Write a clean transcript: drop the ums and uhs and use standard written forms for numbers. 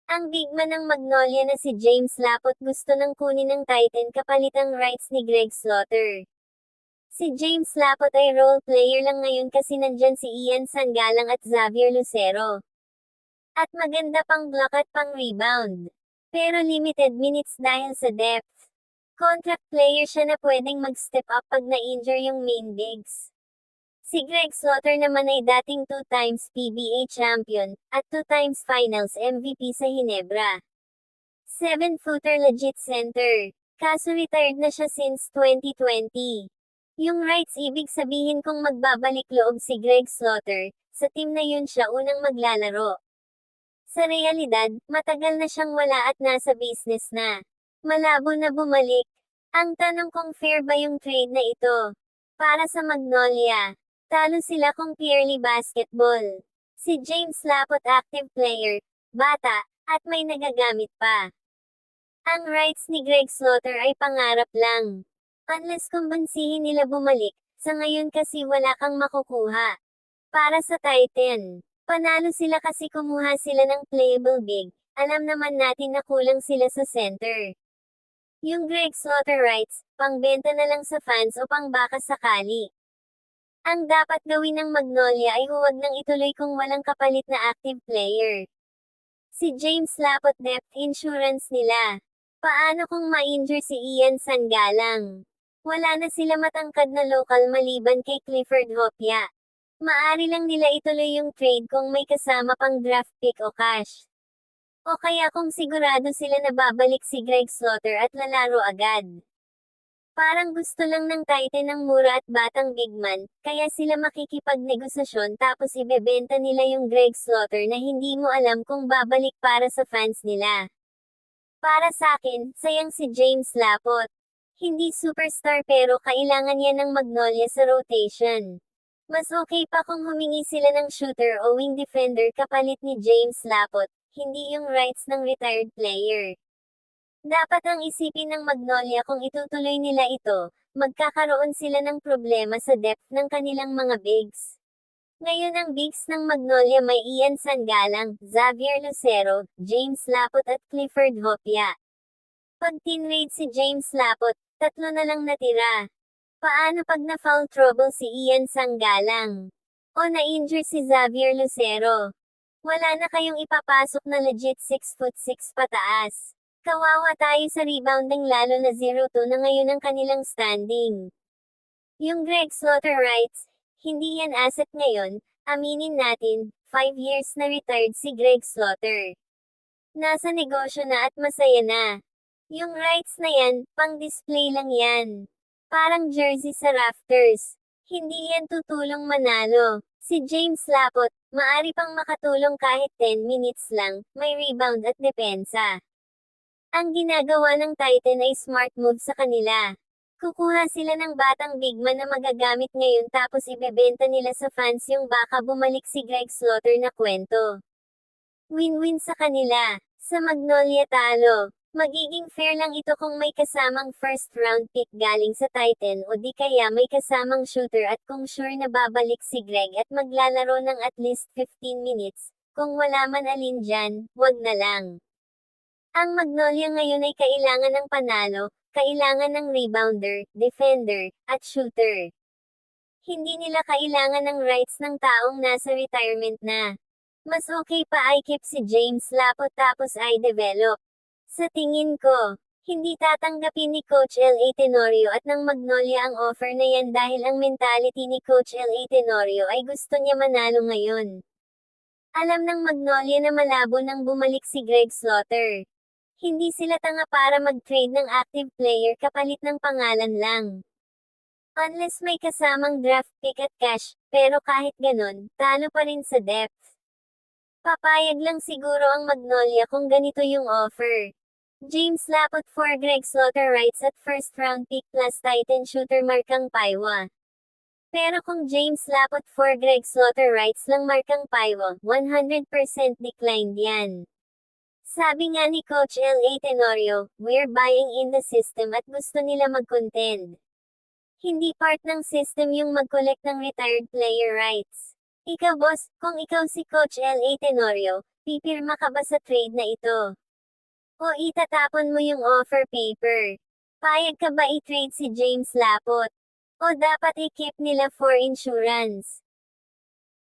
Ang bigman ng Magnolia na si James Lapot gusto nang kunin ng Titan kapalit ang rights ni Greg Slaughter. Si James Lapot ay role player lang ngayon kasi nandyan si Ian Sangalang at Xavier Lucero. At maganda pang block at pang rebound. Pero limited minutes dahil sa depth. Contract player siya na pwedeng mag-step up pag na-injure yung main bigs. Si Greg Slaughter naman ay dating 2 times PBA champion, at 2 times finals MVP sa Hinebra. 7-footer legit center. Kaso retired na siya since 2020. Yung rights ibig sabihin kung magbabalik loob si Greg Slaughter, sa team na yun siya unang maglalaro. Sa realidad, matagal na siyang wala at nasa business na. Malabo na bumalik. Ang tanong kung fair ba yung trade na ito. Para sa Magnolia, talo sila kung purely basketball. Si James Lapot active player, bata, at may nagagamit pa. Ang rights ni Greg Slaughter ay pangarap lang. Unless kumbinsihin nila bumalik, sa ngayon kasi wala kang makukuha. Para sa Titan, panalo sila kasi kumuha sila ng playable big, alam naman natin na kulang sila sa center. Yung Greg Slaughter rights, pangbenta na lang sa fans o pangbaka sakali. Ang dapat gawin ng Magnolia ay huwag nang ituloy kung walang kapalit na active player. Si James Lapot depth insurance nila. Paano kung ma-injure si Ian Sangalang? Wala na sila matangkad na lokal maliban kay Clifford Hopia. Maari lang nila ituloy yung trade kung may kasama pang draft pick o cash. O kaya kung sigurado sila na babalik si Greg Slaughter at lalaro agad. Parang gusto lang ng Titan ng mura at batang bigman, kaya sila makikipagnegosasyon tapos ibebenta nila yung Greg Slaughter na hindi mo alam kung babalik para sa fans nila. Para sa akin, sayang si James Lapot. Hindi superstar pero kailangan yan ng Magnolia sa rotation. Mas okay pa kung humingi sila ng shooter o wing defender kapalit ni James Lapot, hindi yung rights ng retired player. Dapat ang isipin ng Magnolia kung itutuloy nila ito, magkakaroon sila ng problema sa depth ng kanilang mga bigs. Ngayon ang bigs ng Magnolia may Ian Sangalang, Xavier Lucero, James Lapot at Clifford Hopia. Pag tinrade si James Lapot, 3 na lang natira. Paano pag na-foul trouble si Ian Sangalang? O na-injure si Xavier Lucero? Wala na kayong ipapasok na legit 6'6" pataas. Kawawa tayo sa rebounding lalo na 0-2 na ngayon ang kanilang standing. Yung Greg Slaughter rights, hindi yan asset ngayon, aminin natin, 5 years na retired si Greg Slaughter. Nasa negosyo na at masaya na. Yung rights na yan, pang-display lang yan. Parang jersey sa rafters. Hindi yan tutulong manalo. Si James Lapot, maari pang makatulong kahit 10 minutes lang, may rebound at depensa. Ang ginagawa ng Titan ay smart move sa kanila. Kukuha sila ng batang bigman na magagamit ngayon tapos ibebenta nila sa fans yung baka bumalik si Greg Slaughter na kwento. Win-win sa kanila. Sa Magnolia talo. Magiging fair lang ito kung may kasamang first round pick galing sa Titan o di kaya may kasamang shooter at kung sure na babalik si Greg at maglalaro ng at least 15 minutes. Kung wala man alin dyan, wag na lang. Ang Magnolia ngayon ay kailangan ng panalo, kailangan ng rebounder, defender, at shooter. Hindi nila kailangan ng rights ng taong nasa retirement na. Mas okay pa ay keep si James Lapot tapos ay develop. Sa tingin ko, hindi tatanggapin ni Coach L.A. Tenorio at ng Magnolia ang offer na yan dahil ang mentality ni Coach L.A. Tenorio ay gusto niya manalo ngayon. Alam ng Magnolia na malabo nang bumalik si Greg Slaughter. Hindi sila tanga para mag-trade ng active player kapalit ng pangalan lang. Unless may kasamang draft pick at cash, pero kahit ganon, talo pa rin sa depth. Papayag lang siguro ang Magnolia kung ganito yung offer. James Lapot for Greg Slaughter rights at first round pick plus Titan shooter markang Paiwa. Pero kung James Lapot for Greg Slaughter rights lang markang Paiwa, 100% declined yan. Sabi nga ni Coach L.A. Tenorio, we're buying in the system at gusto nila mag-contend. Hindi part ng system yung mag-collect ng retired player rights. Ikaw boss, kung ikaw si Coach L.A. Tenorio, pipirma ka ba sa trade na ito? O itatapon mo yung offer paper? Payag ka ba i-trade si James Lapot? O dapat i-keep nila for insurance?